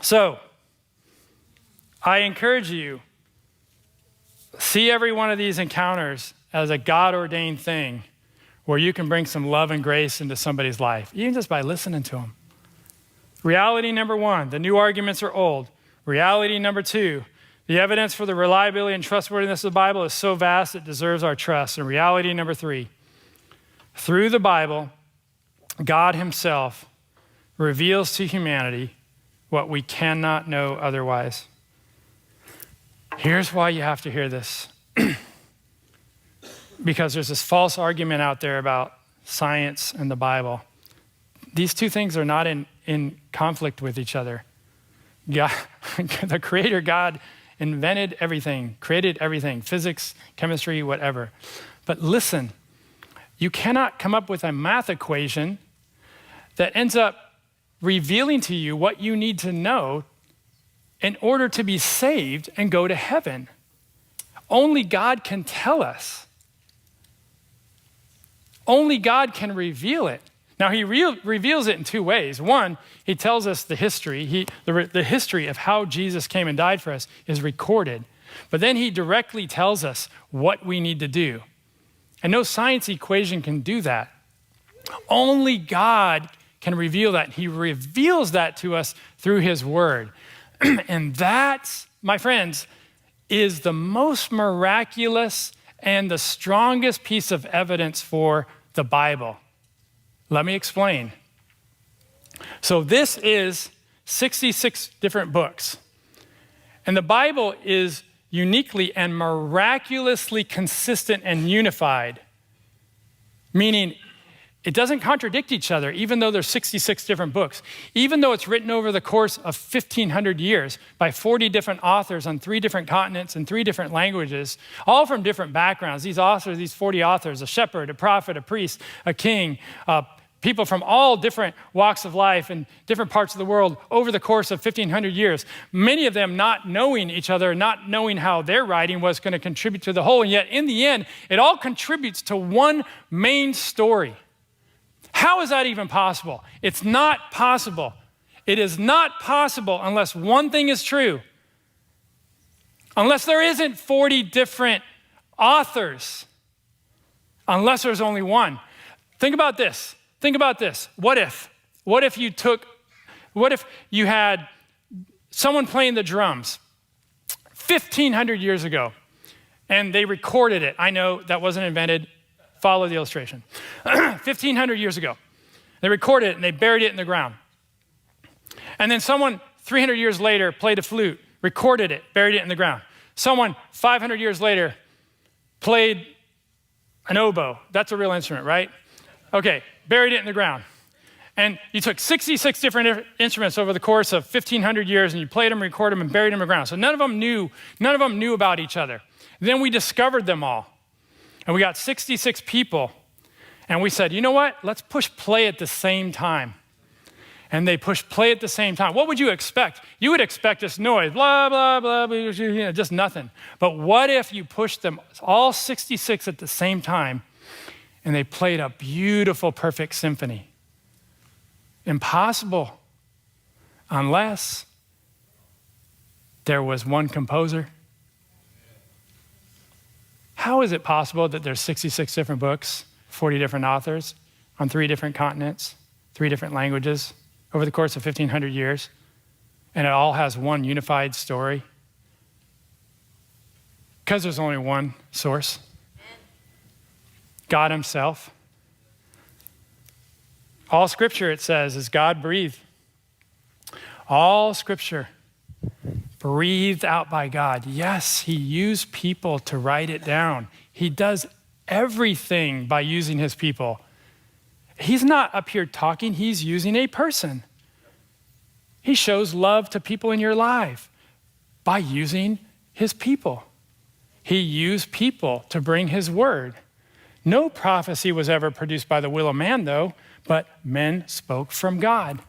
So, I encourage you, see every one of these encounters as a God-ordained thing where you can bring some love and grace into somebody's life, even just by listening to them. Reality number one, the new arguments are old. Reality number two, the evidence for the reliability and trustworthiness of the Bible is so vast it deserves our trust. And reality number three, through the Bible, God himself reveals to humanity what we cannot know otherwise. Here's why you have to hear this. Because there's this false argument out there about science and the Bible. These two things are not in conflict with each other. God, the creator God invented everything, created everything, physics, chemistry, whatever. But listen, you cannot come up with a math equation that ends up revealing to you what you need to know in order to be saved and go to heaven. Only God can tell us. Only God can reveal it. Now, he reveals it in two ways. One, he tells us the history. The history of how Jesus came and died for us is recorded. But then he directly tells us what we need to do. And no science equation can do that. Only God can reveal that. He reveals that to us through his word. And that, my friends, is the most miraculous and the strongest piece of evidence for the Bible. Let me explain. So this is 66 different books. And the Bible is uniquely and miraculously consistent and unified, meaning it doesn't contradict each other, even though there's 66 different books. Even though it's written over the course of 1,500 years by 40 different authors on 3 different continents and 3 different languages, all from different backgrounds. These authors, these 40 authors, a shepherd, a prophet, a priest, a king, people from all different walks of life and different parts of the world over the course of 1,500 years. Many of them not knowing each other, not knowing how their writing was going to contribute to the whole. And yet, in the end, it all contributes to one main story. How is that even possible? It's not possible. It is not possible unless one thing is true. Unless there isn't 40 different authors. Unless there's only one. Think about this. Think about this. What if you had someone playing the drums 1,500 years ago and they recorded it? I know that wasn't invented. Follow the illustration. 1,500 years ago, they recorded it and they buried it in the ground. And then someone 300 years later played a flute, recorded it, buried it in the ground. Someone 500 years later played an oboe. That's a real instrument, right? Okay, buried it in the ground. And you took 66 different instruments over the course of 1,500 years and you played them, recorded them, and buried them in the ground. So none of them knew about each other. Then we discovered them all. And we got 66 people, and we said, you know what? Let's push play at the same time. And they pushed play at the same time. What would you expect? You would expect this noise, blah, blah, blah, blah, just nothing. But what if you pushed them all 66 at the same time, and they played a beautiful, perfect symphony? Impossible, unless there was one composer. How is it possible that there's 66 different books, 40 different authors on 3 different continents, 3 different languages over the course of 1,500 years, and it all has one unified story? Because there's only one source. God himself. All scripture, it says, is God-breathed. All scripture breathed out by God. Yes, he used people to write it down. He does everything by using his people. He's not up here talking, he's using a person. He shows love to people in your life by using his people. He used people to bring his word. No prophecy was ever produced by the will of man, though, but men spoke from God.